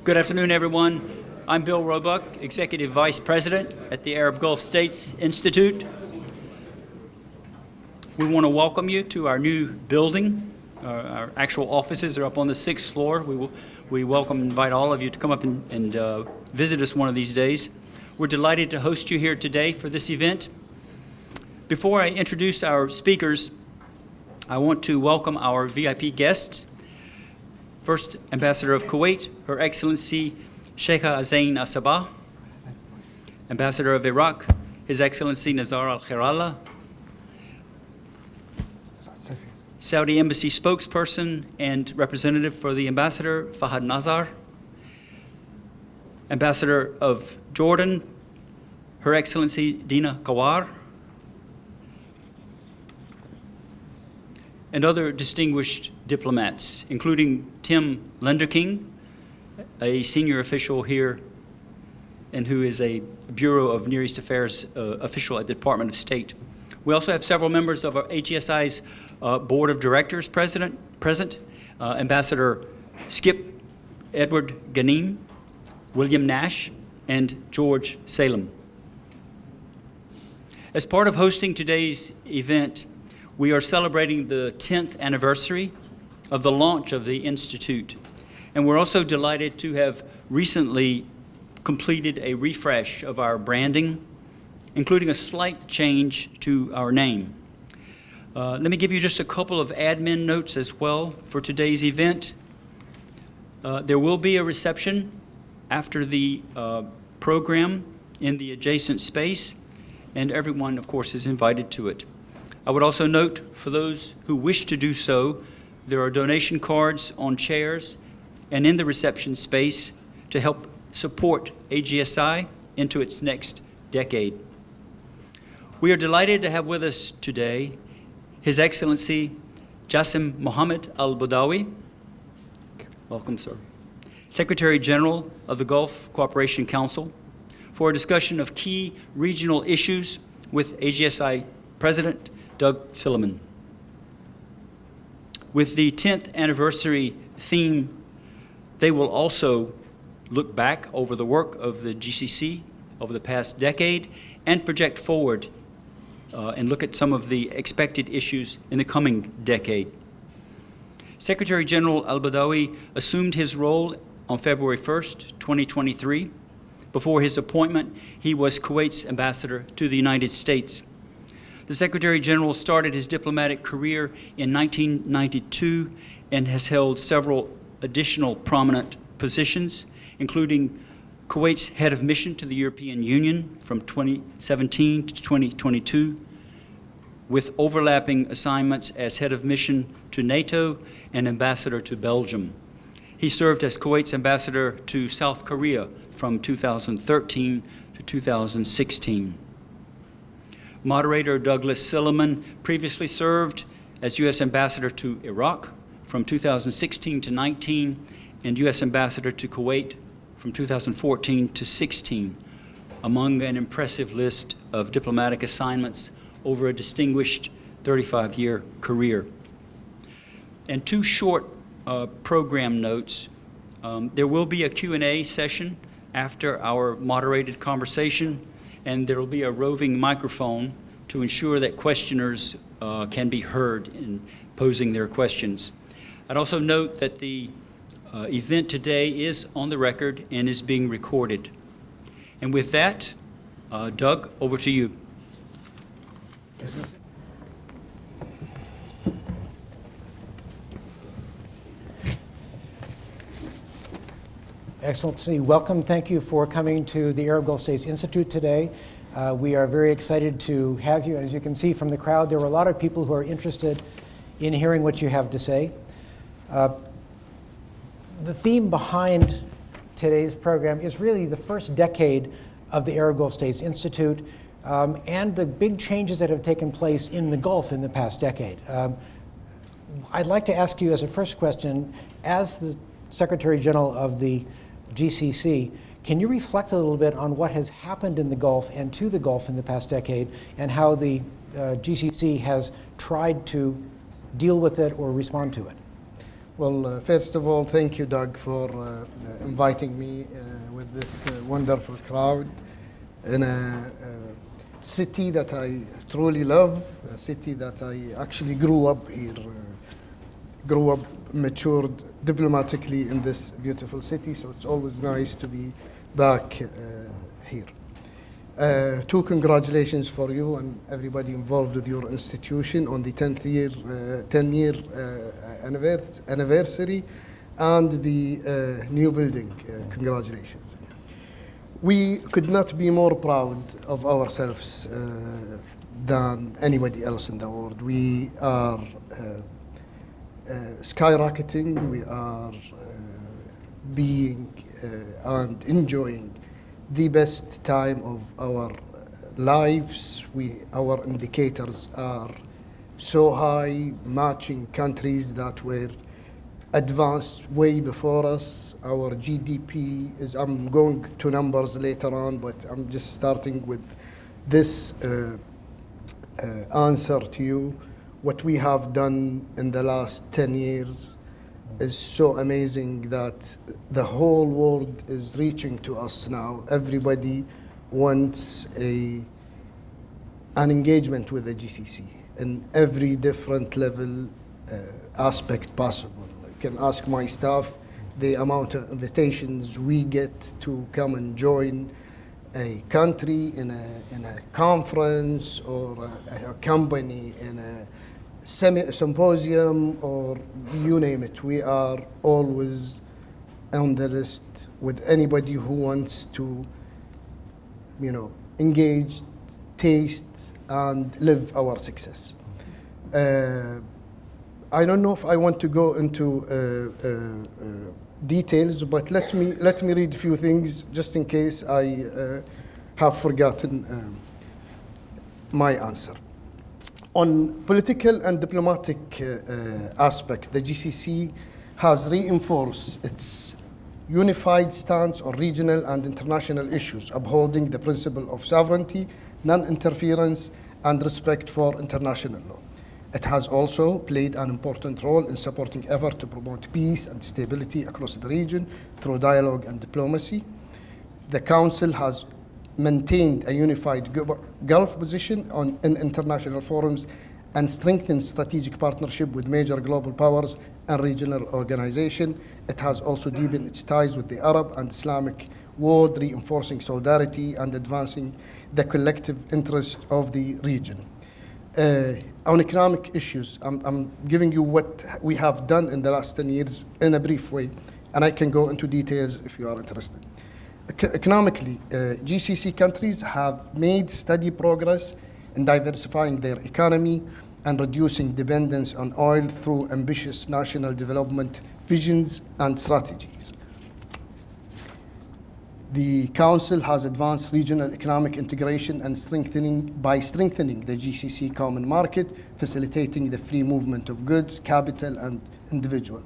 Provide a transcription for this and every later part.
Good afternoon, everyone. I'm Bill Roebuck, Executive Vice President at the Arab Gulf States Institute. We want to welcome you to our new building. Our actual offices are up on the 6th floor. We welcome and invite all of you to come up and visit us one of these days. We're delighted to host you here today for this event. Before I introduce our speakers, I want to welcome our VIP guests. First, Ambassador of Kuwait, Her Excellency Sheikha Zain Al-Sabah. Ambassador of Iraq, His Excellency Nazar Al-Khairallah. Saudi Embassy spokesperson and representative for the Ambassador, Fahad Nazar. Ambassador of Jordan, Her Excellency Dina Kawar. And other distinguished diplomats, including Tim Lenderking, a senior official here and who is a Bureau of Near East Affairs official at the Department of State. We also have several members of our AGSI's Board of Directors present, Ambassador Skip Edward Ghanim, William Nash, and George Salem. As part of hosting today's event, we are celebrating the 10th anniversary of the launch of the Institute. And we're also delighted to have recently completed a refresh of our branding, including a slight change to our name. Let me give you just a couple of admin notes as well for today's event. There will be a reception after the program in the adjacent space, and everyone, of course, is invited to it. I would also note, for those who wish to do so, there are donation cards on chairs and in the reception space to help support AGSI into its next decade. We are delighted to have with us today His Excellency Jasem Mohamed AlBudaiwi. Welcome, sir. Secretary General of the Gulf Cooperation Council, for a discussion of key regional issues with AGSI President Doug Silliman. With the 10th anniversary theme, they will also look back over the work of the GCC over the past decade and project forward and look at some of the expected issues in the coming decade. Secretary General AlBudaiwi assumed his role on February 1st, 2023. Before his appointment, he was Kuwait's ambassador to the United States. The Secretary General started his diplomatic career in 1992 and has held several additional prominent positions, including Kuwait's head of mission to the European Union from 2017 to 2022, with overlapping assignments as head of mission to NATO and ambassador to Belgium. He served as Kuwait's ambassador to South Korea from 2013 to 2016. Moderator Douglas Silliman previously served as U.S. Ambassador to Iraq from 2016 to 19 and U.S. Ambassador to Kuwait from 2014 to 16, among an impressive list of diplomatic assignments over a distinguished 35-year career. And two short program notes. There will be a Q&A session after our moderated conversation, and there will be a roving microphone to ensure that questioners can be heard in posing their questions. I'd also note that the event today is on the record and is being recorded. And with that, Doug, over to you. Excellency, welcome. Thank you for coming to the Arab Gulf States Institute today. We are very excited to have you. As you can see from the crowd, there were a lot of people who are interested in hearing what you have to say. The theme behind today's program is really the first decade of the Arab Gulf States Institute and the big changes that have taken place in the Gulf in the past decade. I'd like to ask you as a first question, as the Secretary General of the GCC, can you reflect a little bit on what has happened in the Gulf and to the Gulf in the past decade and how the GCC has tried to deal with it or respond to it? Well, first of all, thank you, Doug, for inviting me with this wonderful crowd in a city that I truly love, a city that I actually grew up here, matured diplomatically in this beautiful city, so it's always nice to be back here. Two congratulations for you and everybody involved with your institution on the 10-year anniversary and the new building. Congratulations. We could not be more proud of ourselves than anybody else in the world. We are skyrocketing. We are being and enjoying the best time of our lives. Our indicators are so high, matching countries that were advanced way before us. Our GDP is, I'm going to numbers later on, but I'm just starting with this answer to you. What we have done in the last 10 years is so amazing that the whole world is reaching to us now. Everybody wants an engagement with the GCC in every different level, aspect possible. I can ask my staff the amount of invitations we get to come and join a country in a conference or a company in a symposium, or you name it. We are always on the list with anybody who wants to, engage, taste, and live our success. I don't know if I want to go into details, but let me read a few things just in case I have forgotten my answer. On political and diplomatic aspect, the GCC has reinforced its unified stance on regional and international issues, upholding the principle of sovereignty, non-interference, and respect for international law. It has also played an important role in supporting efforts to promote peace and stability across the region through dialogue and diplomacy. The Council has maintained a unified Gulf position in international forums and strengthened strategic partnership with major global powers and regional organizations. It has also deepened its ties with the Arab and Islamic world, reinforcing solidarity and advancing the collective interest of the region. On economic issues, I'm giving you what we have done in the last 10 years in a brief way, and I can go into details if you are interested. Economically, GCC countries have made steady progress in diversifying their economy and reducing dependence on oil through ambitious national development visions and strategies. The Council has advanced regional economic integration and by strengthening the GCC common market, facilitating the free movement of goods, capital, and individual.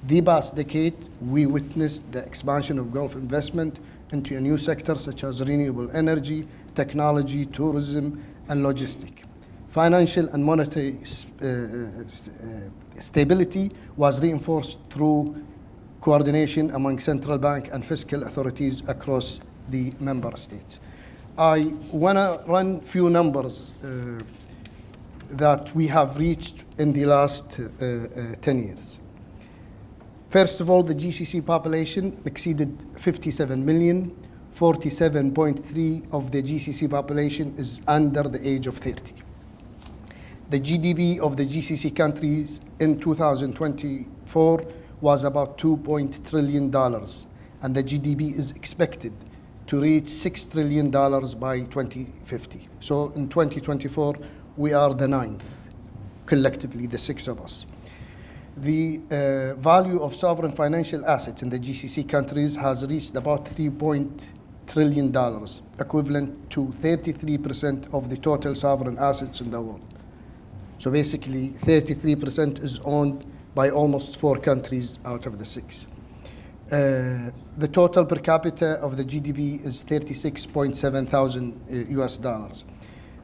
The past decade, we witnessed the expansion of Gulf investment into a new sector such as renewable energy, technology, tourism, and logistics. Financial and monetary stability was reinforced through coordination among central bank and fiscal authorities across the member states. I want to run few numbers that we have reached in the last 10 years. First of all, the GCC population exceeded 57 million. 47.3% of the GCC population is under the age of 30. The GDP of the GCC countries in 2024 was about $2 trillion, and the GDP is expected to reach $6 trillion by 2050. So in 2024, we are the ninth, collectively, the six of us. The value of sovereign financial assets in the GCC countries has reached about $3 trillion, equivalent to 33% of the total sovereign assets in the world. So basically, 33% is owned by almost 4 countries out of the 6. The total per capita of the GDP is $36.7 thousand US.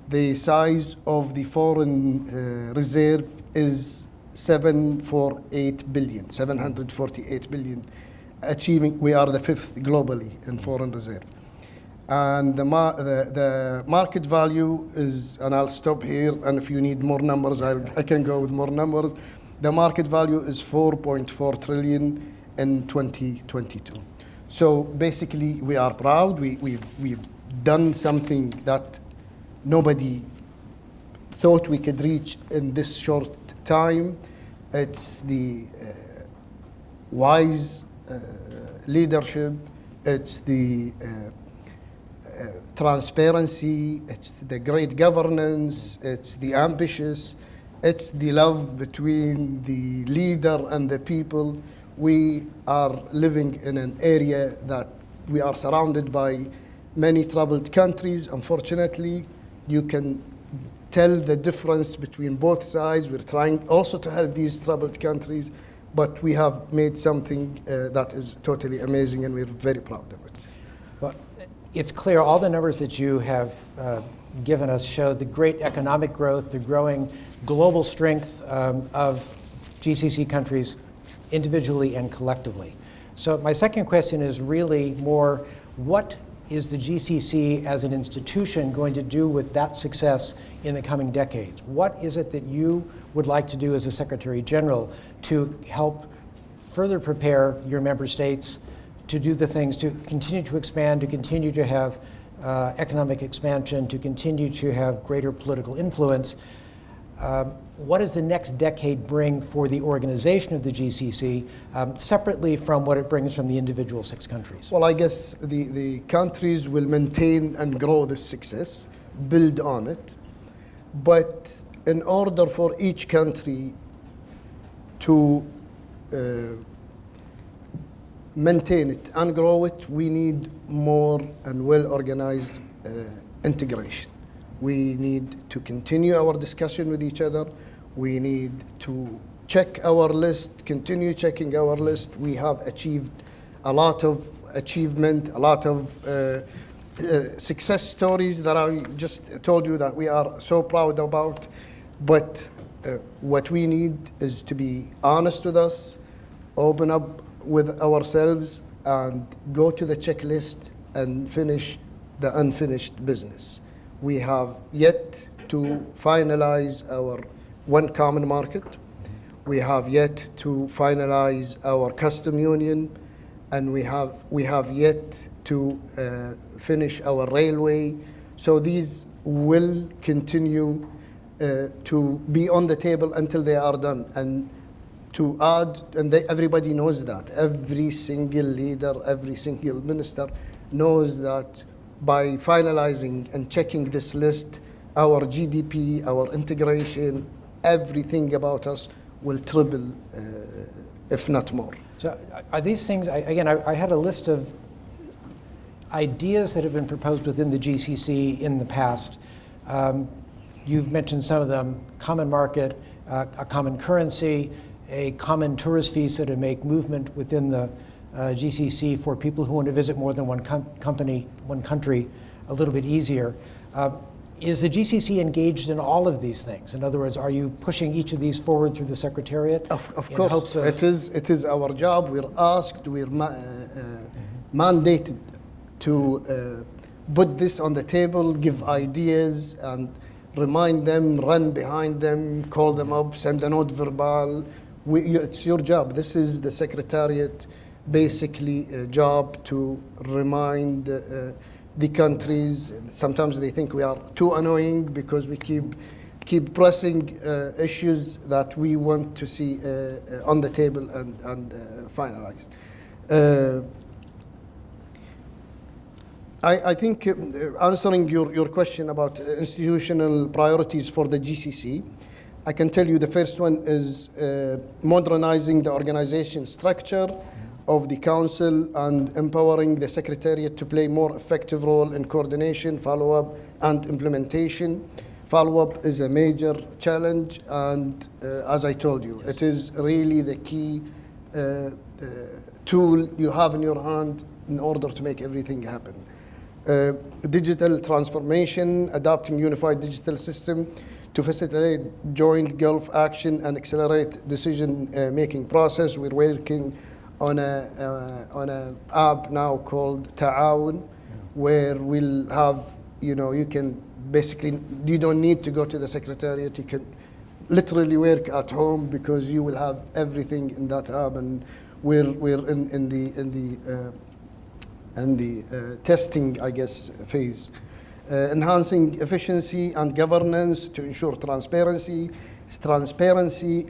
The size of the foreign reserve is 748 billion, achieving, we are the 5th globally in foreign reserve. And the market value is, and I'll stop here, and if you need more numbers, I can go with more numbers. The market value is 4.4 trillion in 2022. So basically, we are proud. We've done something that nobody thought we could reach in this short time. It's the wise leadership. It's the transparency. It's the great governance. It's the ambitious. It's the love between the leader and the people. We are living in an area that we are surrounded by many troubled countries. Unfortunately, you can tell the difference between both sides. We're trying also to help these troubled countries, but we have made something that is totally amazing, and we're very proud of it. Well, it's clear all the numbers that you have given us show the great economic growth, the growing global strength of GCC countries individually and collectively. So my second question is really more, what is the GCC as an institution going to do with that success in the coming decades? What is it that you would like to do as a Secretary General to help further prepare your member states to do the things, to continue to expand, to continue to have economic expansion, to continue to have greater political influence? What does the next decade bring for the organization of the GCC, separately from what it brings from the individual 6 countries? Well, I guess the countries will maintain and grow this success, build on it. But in order for each country to maintain it and grow it, we need more and well-organized integration. We need to continue our discussion with each other. We need to check our list, continue checking our list. We have achieved a lot of achievement, a lot of success stories that I just told you that we are so proud about. But what we need is to be honest with us, open up with ourselves, and go to the checklist and finish the unfinished business. We have yet to finalize our one common market. We have yet to finalize our custom union, and we have yet to finish our railway. So these will continue to be on the table until they are done. And to add, and everybody knows that, every single leader, every single minister knows that by finalizing and checking this list, our GDP, our integration, everything about us will triple, if not more. So are these things, I had a list of ideas that have been proposed within the GCC in the past. You've mentioned some of them: common market, a common currency, a common tourist visa to make movement within the GCC for people who want to visit more than one country a little bit easier. Is the GCC engaged in all of these things? In other words, are you pushing each of these forward through the Secretariat? Of course, it is our job. We're asked, we're mandated to put this on the table, give ideas, and remind them, run behind them, call them up, send a note verbal. It's your job. This is the Secretariat basically job to remind the countries. Sometimes they think we are too annoying because we keep pressing issues that we want to see on the table and finalized. I think answering your question about institutional priorities for the GCC, I can tell you the first one is modernizing the organization structure of the Council and empowering the Secretariat to play more effective role in coordination, follow-up, and implementation. Follow-up is a major challenge, and as I told you, it is really the key tool you have in your hand in order to make everything happen. Digital transformation, adopting unified digital system to facilitate joint Gulf action and accelerate decision-making process. We're working on a app now called Ta'awun, where we'll have, you can basically, you don't need to go to the secretariat. You can literally work at home because you will have everything in that app. And we're in the testing, I guess, phase. Enhancing efficiency and governance to ensure transparency,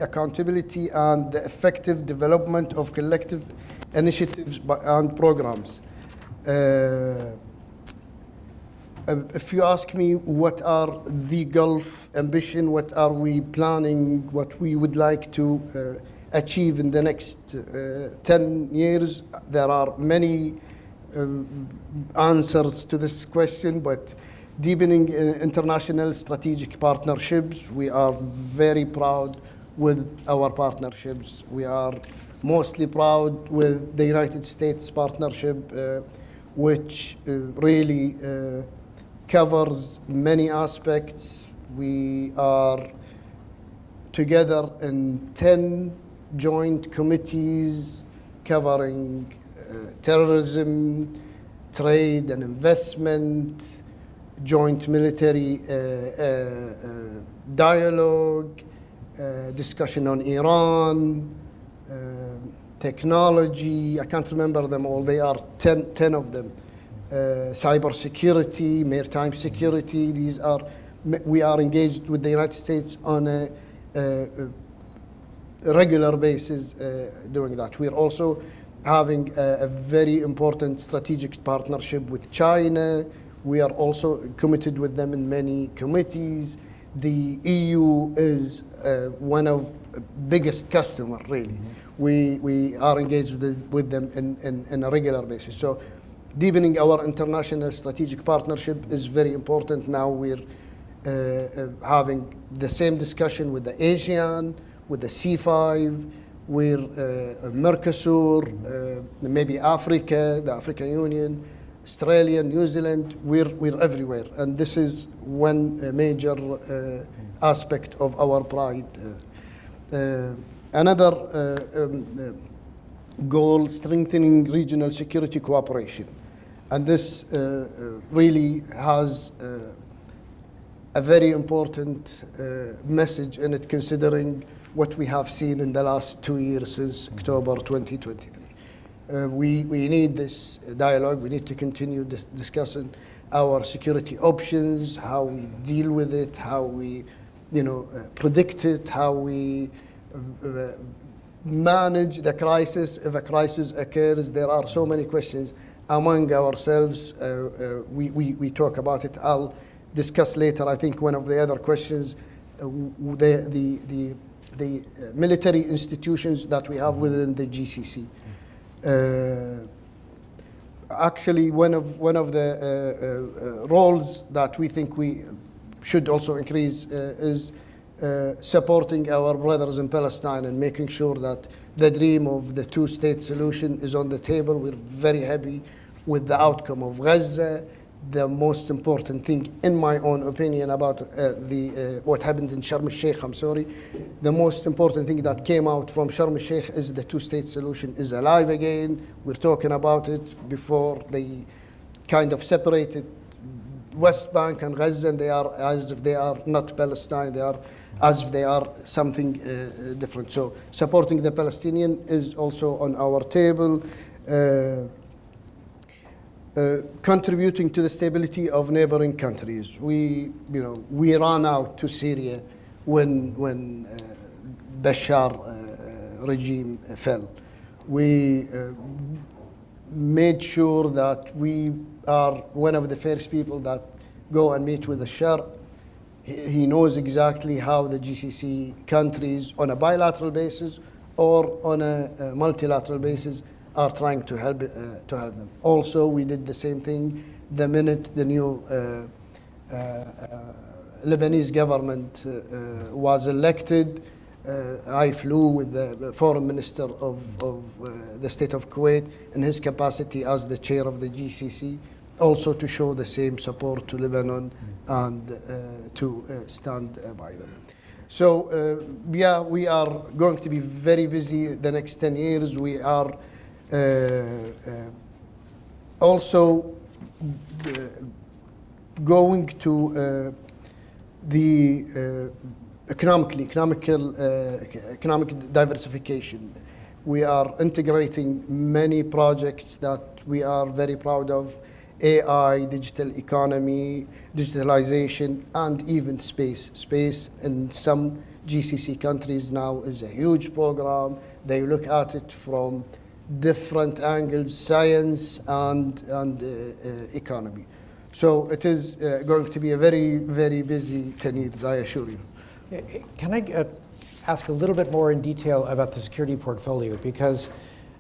accountability, and the effective development of collective initiatives and programs. If you ask me what are the Gulf ambition, what are we planning, what we would like to achieve in the next 10 years, there are many answers to this question, but deepening international strategic partnerships, we are very proud with our partnerships. We are mostly proud with the United States partnership, which really covers many aspects. We are together in 10 joint committees covering terrorism, trade and investment, joint military dialogue, discussion on Iran, technology. I can't remember them all. They are 10 of them. Cybersecurity, maritime security. We are engaged with the United States on a regular basis doing that. We're also having a very important strategic partnership with China. We are also committed with them in many committees. The EU is one of biggest customer, really. We are engaged with them in a regular basis. So deepening our international strategic partnership is very important. Now we're having the same discussion with the ASEAN, with the C5, with Mercosur, maybe Africa, the African Union, Australia, New Zealand. We're everywhere, and this is one major aspect of our pride. Another goal: strengthening regional security cooperation, and this really has a very important message in it, considering what we have seen in the last 2 years since October 2023. We need this dialogue. We need to continue discussing our security options, how we deal with it, how we predict it, how we manage the crisis. If a crisis occurs, there are so many questions among ourselves. We talk about it. I'll discuss later. I think one of the other questions, the military institutions that we have within the GCC. Actually, one of the roles that we think we should also increase is supporting our brothers in Palestine and making sure that the dream of the two-state solution is on the table. We're very happy with the outcome of Gaza. The most important thing, in my own opinion, about what happened in Sharm el-Sheikh, the most important thing that came out from Sharm el-Sheikh is the two-state solution is alive again. We're talking about it before they kind of separated West Bank and Gaza, and they are as if they are not Palestine. They are as if they are something different. So supporting the Palestinian is also on our table. Contributing to the stability of neighboring countries. We ran out to Syria when Bashar regime fell. We made sure that we are one of the first people that go and meet with the Shah. He knows exactly how the GCC countries, on a bilateral basis or on a multilateral basis, are trying to help them. Also, we did the same thing the minute the new Lebanese government was elected. I flew with the foreign minister of the state of Kuwait in his capacity as the chair of the GCC also to show the same support to Lebanon and to stand by them. So yeah, we are going to be very busy the next 10 years. We are also going to the economic diversification. We are integrating many projects that we are very proud of: AI, digital economy, digitalization, and even space. Space in some GCC countries now is a huge program. They look at it from different angles: science and economy. So it is going to be a very, very busy 10 years, I assure you. Can I ask a little bit more in detail about the security portfolio? Because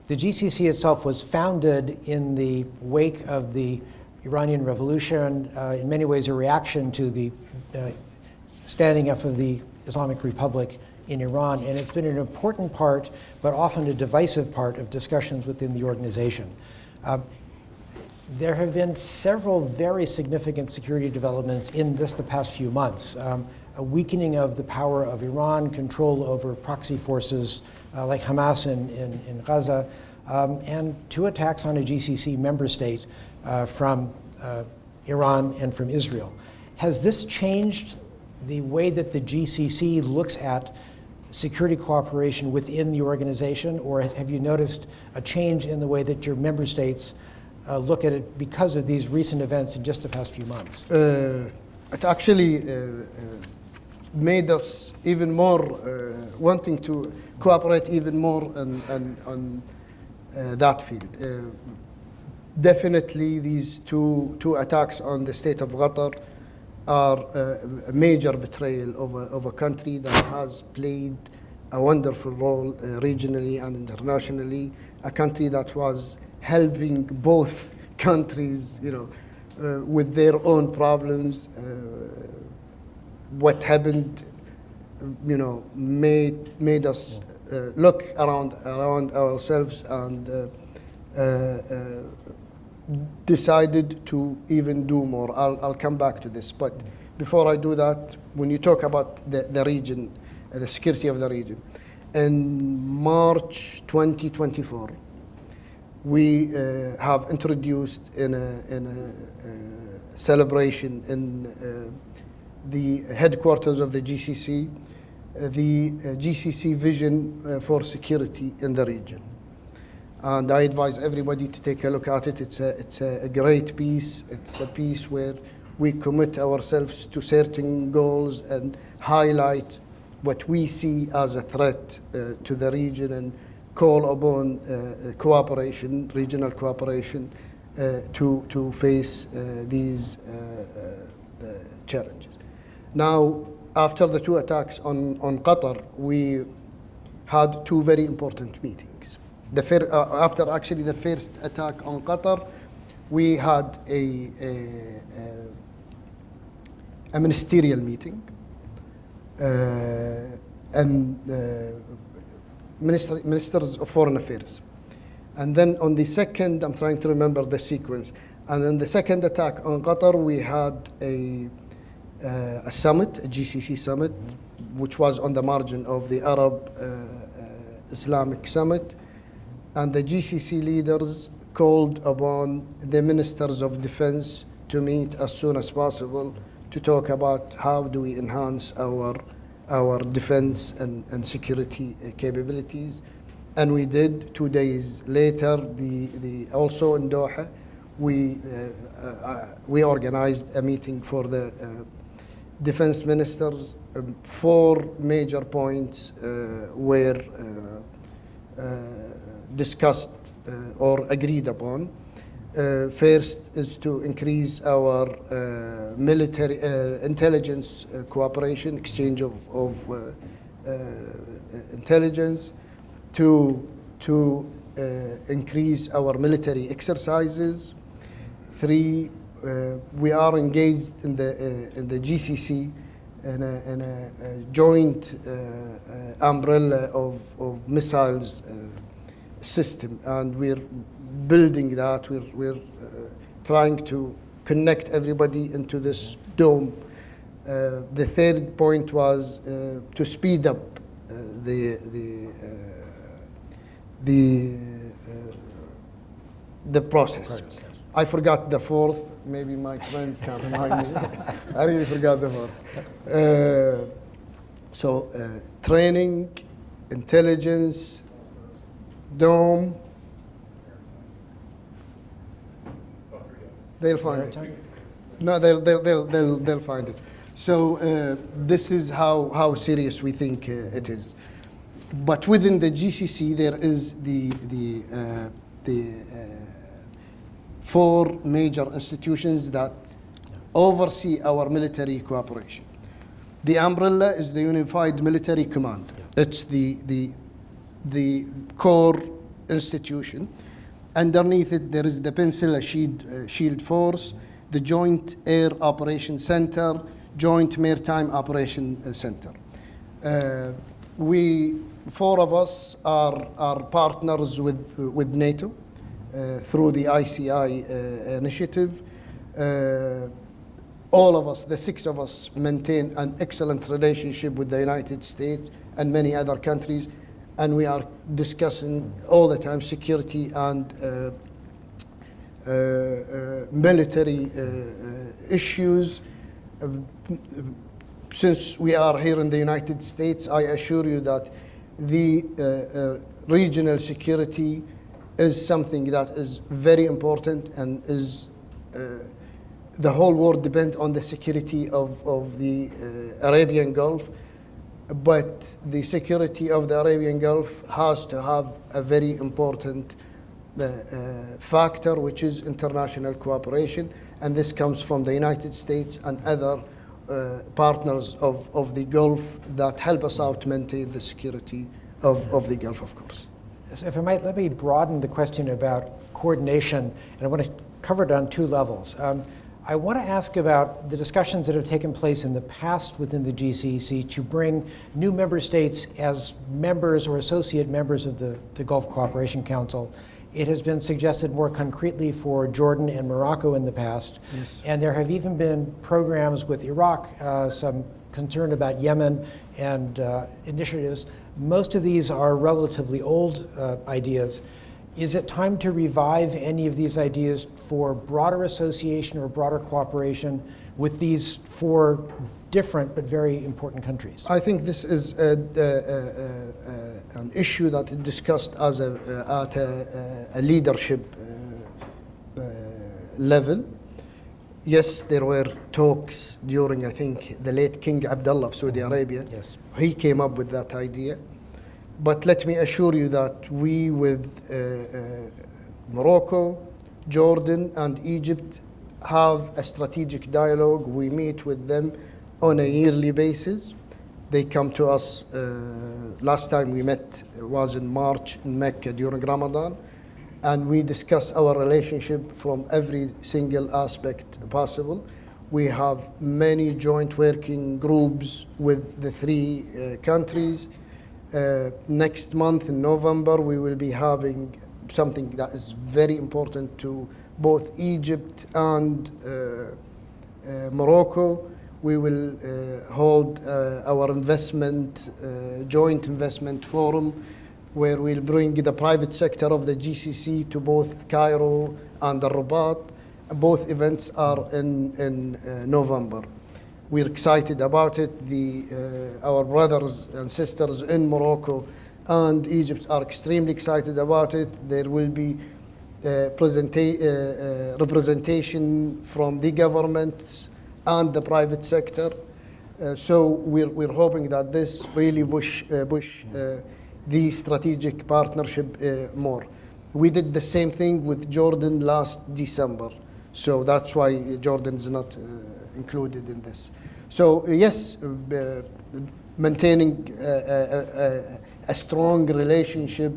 the GCC itself was founded in the wake of the Iranian Revolution, in many ways a reaction to the standing up of the Islamic Republic in Iran, and it's been an important part, but often a divisive part of discussions within the organization. There have been several very significant security developments in just the past few months. A weakening of the power of Iran, control over proxy forces like Hamas in Gaza, and 2 attacks on a GCC member state from Iran and from Israel. Has this changed the way that the GCC looks at security cooperation within the organization, or have you noticed a change in the way that your member states look at it because of these recent events in just the past few months? It actually made us even more wanting to cooperate even more on that field. Definitely these two attacks on the state of Qatar are a major betrayal of a country that has played a wonderful role regionally and internationally, a country that was helping both countries, with their own problems. What happened, made us look around ourselves and decided to even do more. I'll come back to this, but before I do that, when you talk about the region, the security of the region, in March 2024, we have introduced in a celebration in the headquarters of the GCC, the GCC vision for security in the region. And I advise everybody to take a look at it. It's a great piece. It's a piece where we commit ourselves to certain goals and highlight what we see as a threat to the region and call upon cooperation, regional cooperation, to face these challenges. Now, after the 2 attacks on Qatar, we had 2 very important meetings. After actually the first attack on Qatar, we had a ministerial meeting, and ministers of foreign affairs. And then on the second, I'm trying to remember the sequence, and on the second attack on Qatar, we had a summit, a GCC summit, which was on the margin of the Arab Islamic Summit. And the GCC leaders called upon the ministers of defense to meet as soon as possible to talk about how do we enhance our defense and security capabilities. And we did. 2 days later, also in Doha, we organized a meeting for the defense ministers. 4 major points were discussed or agreed upon. First is to increase our military intelligence cooperation, exchange of intelligence, to increase our military exercises. 3, we are engaged in the GCC in a joint umbrella of missiles system, and we're building that. We're trying to connect everybody into this dome. The third point was to speed up the process. I forgot the fourth. Maybe my friends can remind me. I really forgot the fourth. So training, intelligence, dome. They'll find it. No, they'll find it. So this is how serious we think it is. But within the GCC, there is the four major institutions that oversee our military cooperation. The umbrella is the Unified Military Command. It's the core institution. Underneath it, there is the Peninsula Shield Force, the Joint Air Operations Center, Joint Maritime Operations Center. Four of us are partners with NATO through the ICI initiative. All of us, the six of us, maintain an excellent relationship with the United States and many other countries, and we are discussing all the time security and military issues. Since we are here in the United States, I assure you that the regional security is something that is very important, and is the whole world depends on the security of the Arabian Gulf. But the security of the Arabian Gulf has to have a very important factor, which is international cooperation, and this comes from the United States and other partners of the Gulf that help us out to maintain the security of the Gulf, of course. So if I might, let me broaden the question about coordination, and I want to cover it on two levels. I want to ask about the discussions that have taken place in the past within the GCC to bring new member states as members or associate members of the Gulf Cooperation Council. It has been suggested more concretely for Jordan and Morocco in the past. Yes. And there have even been programs with Iraq, some concern about Yemen, and initiatives. Most of these are relatively old ideas. Is it time to revive any of these ideas for broader association or broader cooperation with these four different but very important countries? I think this is an issue that is discussed as at a leadership level. Yes, there were talks during, I think, the late King Abdullah of Saudi Arabia. Yes. He came up with that idea. But let me assure you that we, with Morocco, Jordan, and Egypt, have a strategic dialogue. We meet with them on a yearly basis. They come to us. Last time we met was in March in Mecca during Ramadan, and we discuss our relationship from every single aspect possible. We have many joint working groups with the three countries. Next month in November, we will be having something that is very important to both Egypt and Morocco. We will hold our joint investment forum, where we'll bring the private sector of the GCC to both Cairo and Rabat. Both events are in November. We're excited about it. Our brothers and sisters in Morocco and Egypt are extremely excited about it. There will be representation from the governments and the private sector. So we're hoping that this really push the strategic partnership more. We did the same thing with Jordan last December. So that's why Jordan is not included in this. So yes, maintaining a strong relationship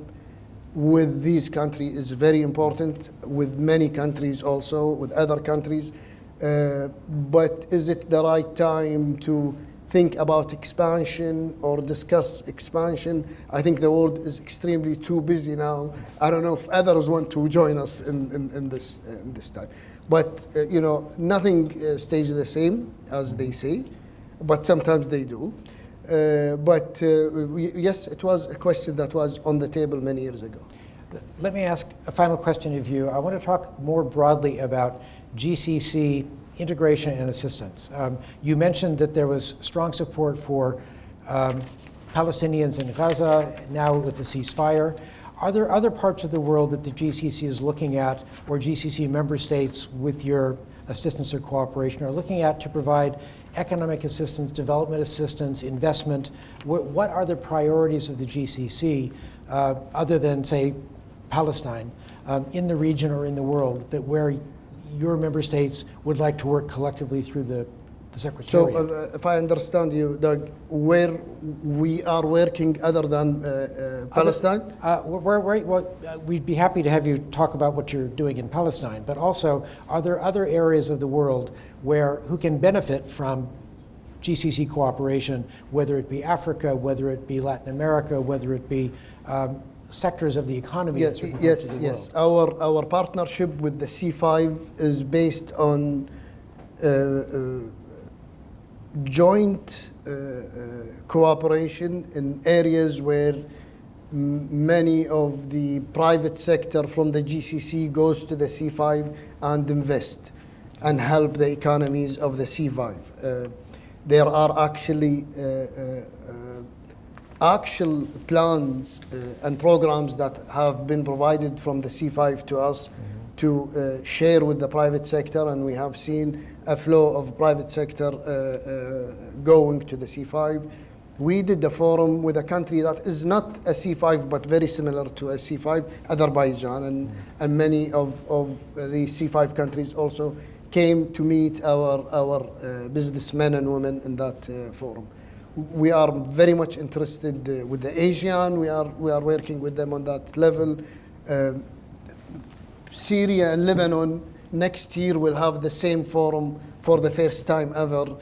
with these countries is very important, with many countries also, with other countries. But is it the right time to think about expansion or discuss expansion? I think the world is extremely too busy now. I don't know if others want to join us in this time. But nothing stays the same as they say, but sometimes they do. Yes, it was a question that was on the table many years ago. Let me ask a final question of you. I want to talk more broadly about GCC integration and assistance. You mentioned that there was strong support for Palestinians in Gaza, now with the ceasefire. Are there other parts of the world that the GCC is looking at, or GCC member states with your assistance or cooperation are looking at to provide economic assistance, development assistance, investment? What are the priorities of the GCC, other than, say, Palestine, in the region or in the world, that where your member states would like to work collectively through the Secretariat? So if I understand you, Doug, where we are working other than Palestine? We'd be happy to have you talk about what you're doing in Palestine, but also, are there other areas of the world who can benefit from GCC cooperation, whether it be Africa, whether it be Latin America, whether it be sectors of the economy? Yes. Our partnership with the C5 is based on joint cooperation in areas where many of the private sector from the GCC goes to the C5 and invest and help the economies of the C5. There are actually actual plans and programs that have been provided from the C5 to us to share with the private sector, and we have seen a flow of private sector going to the C5. We did a forum with a country that is not a C5 but very similar to a C5, Azerbaijan, and many of the C5 countries also came to meet our businessmen and women in that forum. We are very much interested with the ASEAN. We are working with them on that level. Syria and Lebanon next year will have the same forum for the first time ever.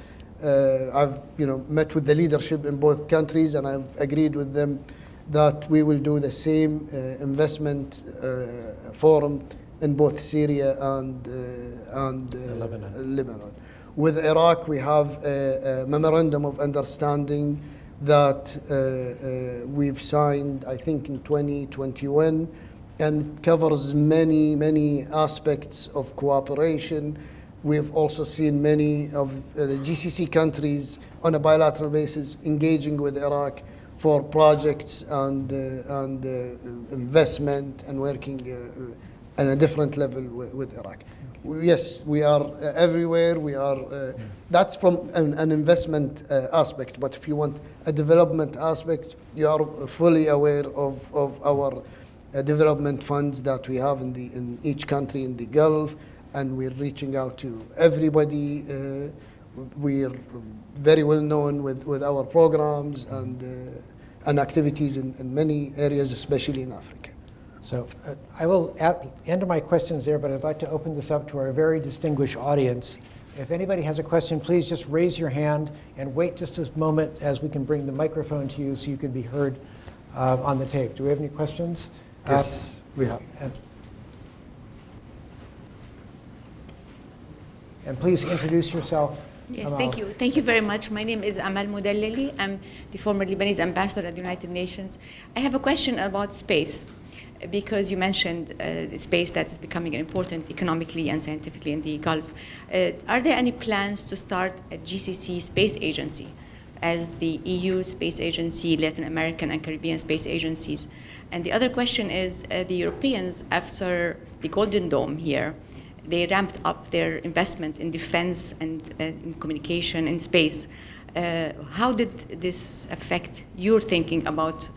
I've met with the leadership in both countries, and I've agreed with them that we will do the same investment forum in both Syria and Lebanon. With Iraq, we have a memorandum of understanding that we've signed, I think, in 2021, and it covers many aspects of cooperation. We've also seen many of the GCC countries on a bilateral basis engaging with Iraq for projects and investment and working at a different level with Iraq. Yes, we are everywhere. We are. That's from an investment aspect. But if you want a development aspect, you are fully aware of our development funds that we have in each country in the Gulf, and we're reaching out to everybody. We're very well known with our programs and activities in many areas, especially in Africa. So I will end my questions there, but I'd like to open this up to our very distinguished audience. If anybody has a question, please just raise your hand and wait just a moment as we can bring the microphone to you so you can be heard on the tape. Do we have any questions? Yes, we have. And please introduce yourself. Yes, thank you. Thank you very much. My name is Amal Mudallali. I'm the former Lebanese ambassador at the United Nations. I have a question about space, because you mentioned space that is becoming important economically and scientifically in the Gulf. Are there any plans to start a GCC space agency, as the EU space agency, Latin American and Caribbean space agencies? And the other question is, the Europeans, after the Golden Dome here, they ramped up their investment in defense and in communication in space. How did this affect your thinking about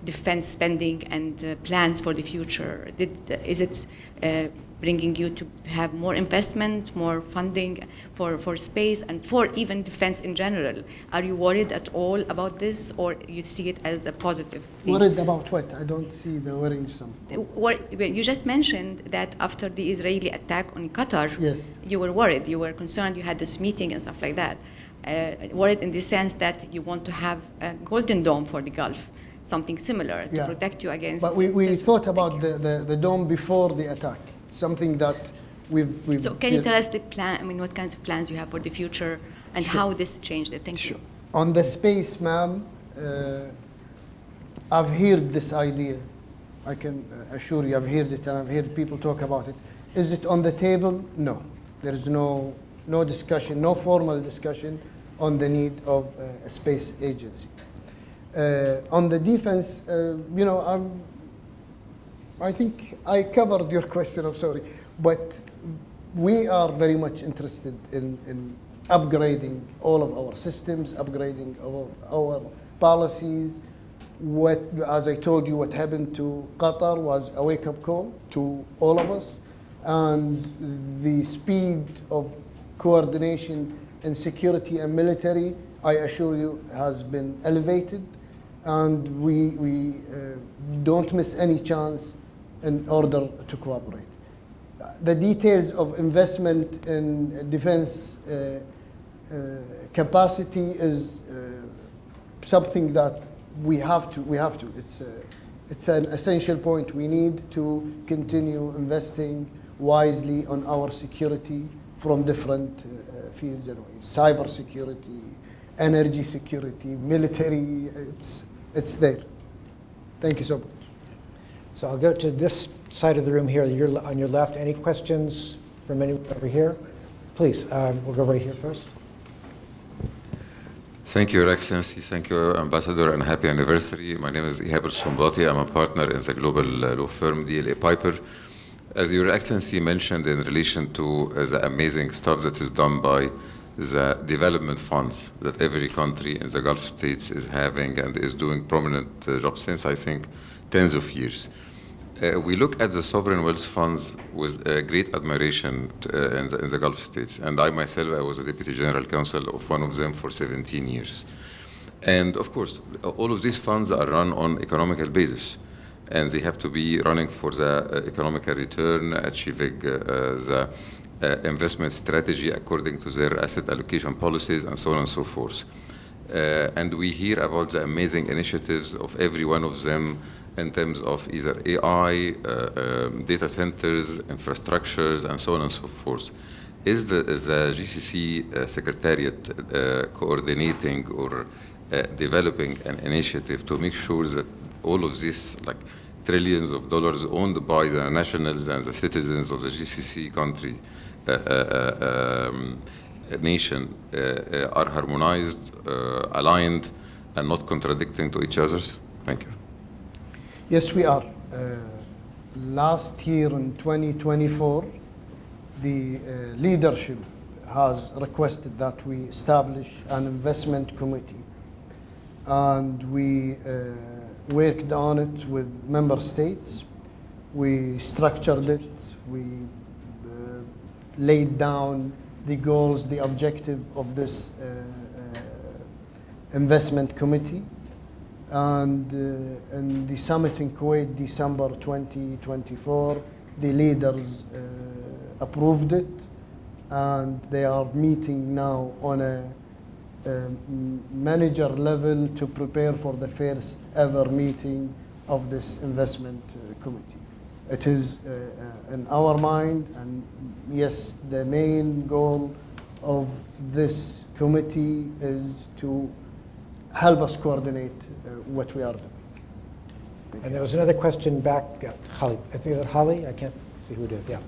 defense spending and plans for the future? Is it bringing you to have more investment, more funding for space and for even defense in general? Are you worried at all about this, or you see it as a positive thing? Worried about what? I don't see the worrying something. You just mentioned that after the Israeli attack on Qatar, yes, you were worried, you were concerned, you had this meeting and stuff like that. Worried in the sense that you want to have a Golden Dome for the Gulf, something similar to protect you against. But we thought about the dome before the attack. something that we've So can you tell us the plan, I mean, what kinds of plans you have for the future and how this changed it? Thank you. On the space, ma'am, I've heard this idea. I can assure you I've heard it, and I've heard people talk about it. Is it on the table? No. There is no discussion, no formal discussion on the need of a space agency. On the defense, I think I covered your question, I'm sorry. But we are very much interested in upgrading all of our systems, upgrading our policies. As I told you, what happened to Qatar was a wake-up call to all of us. And the speed of coordination in security and military, I assure you, has been elevated. And we don't miss any chance in order to cooperate. The details of investment in defense capacity is something that we have to. It's an essential point. We need to continue investing wisely on our security from different fields and ways. Cyber security, energy security, military, it's there. Thank you so much. So I'll go to this side of the room here, on your left. Any questions from anyone over here? Please, we'll go right here first. Thank you, Your Excellency. Thank you, Ambassador, and happy anniversary. My name is Ihab Al-Sombati. I'm a partner in the global law firm DLA Piper. As Your Excellency mentioned in relation to the amazing stuff that is done by the development funds that every country in the Gulf states is having and is doing prominent jobs since, I think, tens of years. We look at the sovereign wealth funds with great admiration in the Gulf states. And I myself, I was a Deputy General Counsel of one of them for 17 years. And of course, all of these funds are run on economical basis. And they have to be running for the economical return, achieving the investment strategy according to their asset allocation policies, and so on and so forth. And we hear about the amazing initiatives of every one of them in terms of either AI, data centers, infrastructures, and so on and so forth. Is the GCC Secretariat coordinating or developing an initiative to make sure that all of this, like trillions of dollars owned by the nationals and the citizens of the GCC country, nation, are harmonized, aligned, and not contradicting to each other? Thank you. Yes, we are. Last year in 2024, the leadership has requested that we establish an investment committee. And we worked on it with member states. We structured it. We laid down the goals, the objective of this investment committee. And in the summit in Kuwait, December 2024, the leaders approved it, and they are meeting now on a manager level to prepare for the first ever meeting of this investment committee. It is in our mind, and yes, the main goal of this committee is to help us coordinate what we are doing. And there was another question back, Holly. I think it's Holly. I can't see who did. Yeah.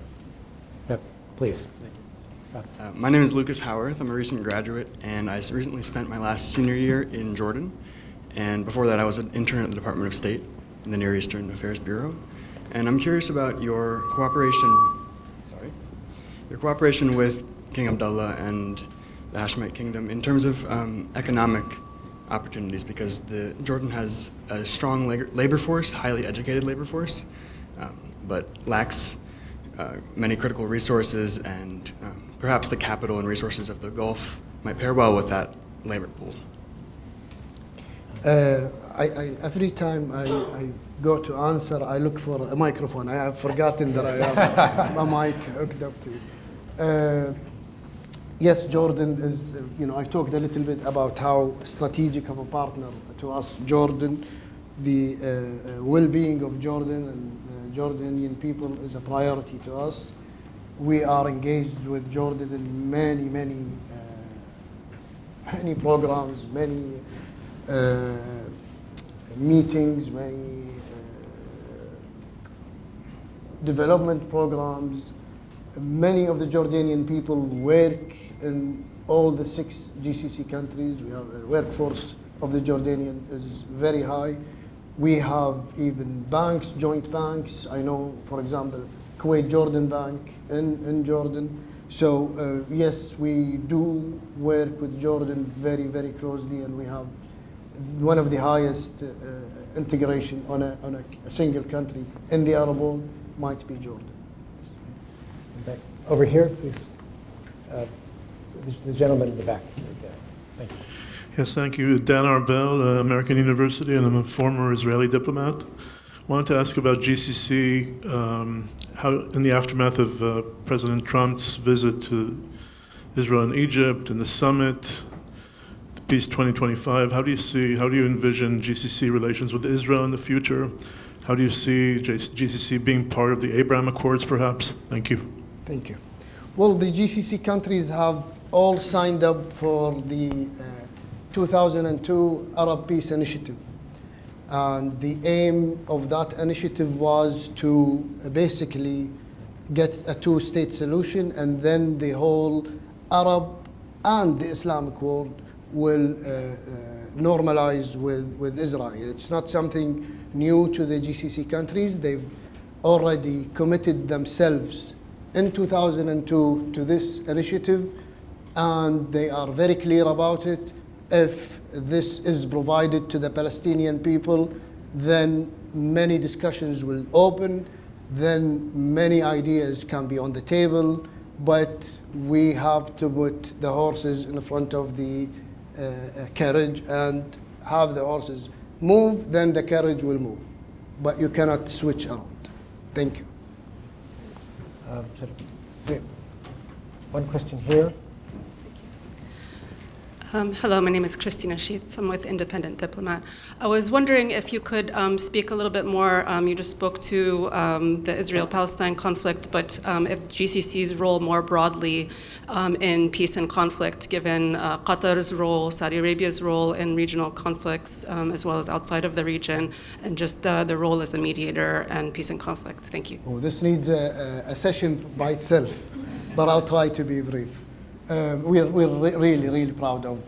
Yep. Please. My name is Lucas Howarth. I'm a recent graduate, and I recently spent my last senior year in Jordan. And before that, I was an intern at the Department of State in the Near Eastern Affairs Bureau. And I'm curious about your cooperation with King Abdullah and the Hashemite Kingdom in terms of economic opportunities, because Jordan has a strong labor force, highly educated labor force, but lacks many critical resources, and perhaps the capital and resources of the Gulf might pair well with that labor pool. Every time I go to answer, I look for a microphone. I have forgotten that I have a mic hooked up to. Yes, Jordan is, I talked a little bit about how strategic of a partner to us Jordan the well-being of Jordan and Jordanian people is a priority to us. We are engaged with Jordan in many programs, many meetings, many development programs. Many of the Jordanian people work in all the 6 GCC countries. We have a workforce of the Jordanian is very high. We have even banks, joint banks. I know, for example, Kuwait Jordan Bank in Jordan. So yes, we do work with Jordan very, very closely, and we have one of the highest integration on a single country in the Arab world might be Jordan. Back over here, please. The gentleman in the back. Thank you. Yes, thank you. Dan Arbel, American University, and I'm a former Israeli diplomat. Wanted to ask about GCC, how in the aftermath of President Trump's visit to Israel and Egypt and the summit, the Peace 2025, how do you envision GCC relations with Israel in the future? How do you see GCC being part of the Abraham Accords, perhaps? Thank you. Thank you. Well, the GCC countries have all signed up for the 2002 Arab Peace Initiative. And the aim of that initiative was to basically get a 2-state solution, and then the whole Arab and the Islamic world will normalize with Israel. It's not something new to the GCC countries. They've already committed themselves in 2002 to this initiative, and they are very clear about it. If this is provided to the Palestinian people, then many discussions will open, then many ideas can be on the table, but we have to put the horses in front of the carriage and have the horses move, then the carriage will move. But you cannot switch around. Thank you. One question here. Hello, my name is Christina Sheets. I'm with Independent Diplomat. I was wondering if you could speak a little bit more. You just spoke to the Israel-Palestine conflict, but if GCC's role more broadly in peace and conflict, given Qatar's role, Saudi Arabia's role in regional conflicts, as well as outside of the region, and just the role as a mediator and peace and conflict. Thank you. Oh, this needs a session by itself, but I'll try to be brief. We're really, really proud of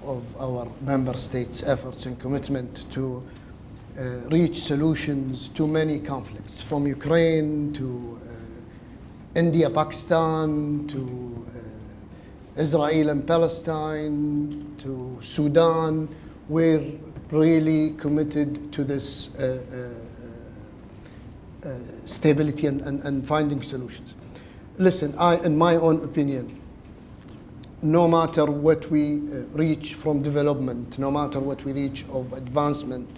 our member states' efforts and commitment to reach solutions to many conflicts, from Ukraine to India, Pakistan, to Israel and Palestine, to Sudan. We're really committed to this stability and finding solutions. Listen, in my own opinion, no matter what we reach from development, no matter what we reach of advancement,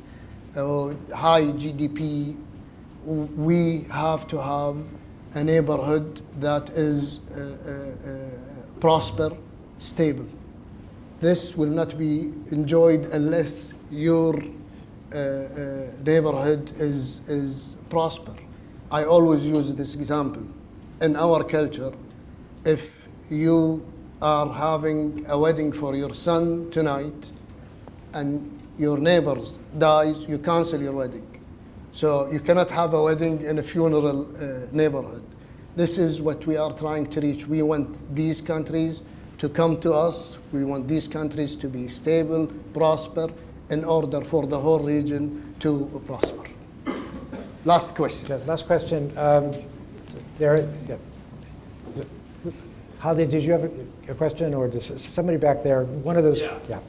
high GDP, we have to have a neighborhood that is prosper, stable. This will not be enjoyed unless your neighborhood is prosper. I always use this example. In our culture, if you are having a wedding for your son tonight and your neighbor dies, you cancel your wedding. So you cannot have a wedding in a funeral neighborhood. This is what we are trying to reach. We want these countries to come to us. We want these countries to be stable, prosper, in order for the whole region to prosper. Last question. Last question. Yeah. Haldi, did you have a question, or does somebody back there? One of those. Yeah,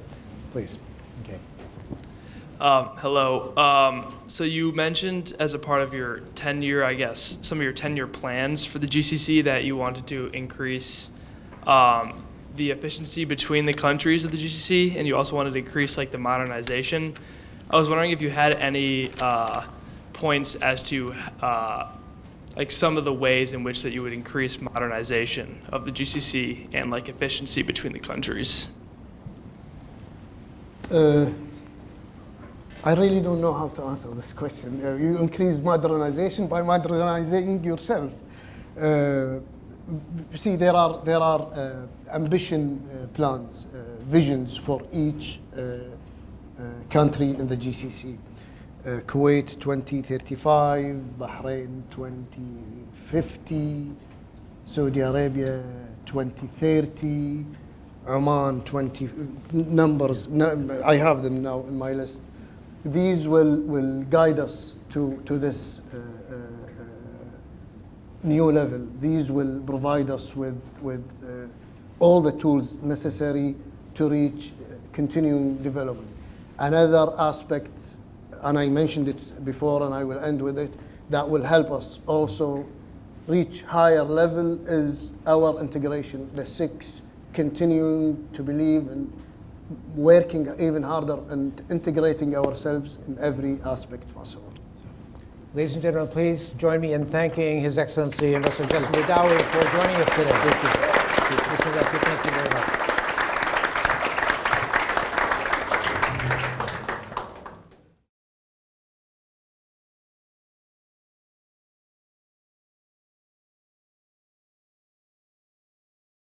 please. Okay. Hello. So you mentioned as a part of your tenure, I guess, some of your 10-year plans for the GCC that you wanted to increase the efficiency between the countries of the GCC, and you also wanted to increase like the modernization. I was wondering if you had any points as to like some of the ways in which that you would increase modernization of the GCC and like efficiency between the countries. I really don't know how to answer this question. You increase modernization by modernizing yourself. You see, there are ambition plans, visions for each country in the GCC. Kuwait 2035, Bahrain 2050, Saudi Arabia 2030, Oman 20 numbers. I have them now in my list. These will guide us to this new level. These will provide us with all the tools necessary to reach continuing development. Another aspect, and I mentioned it before and I will end with it, that will help us also reach higher level is our integration, the six continuing to believe in working even harder and integrating ourselves in every aspect possible. Ladies and gentlemen, please join me in thanking His Excellency Ambassador Jasem Mohamed AlBudaiwi for joining us today. Thank you. Thank you very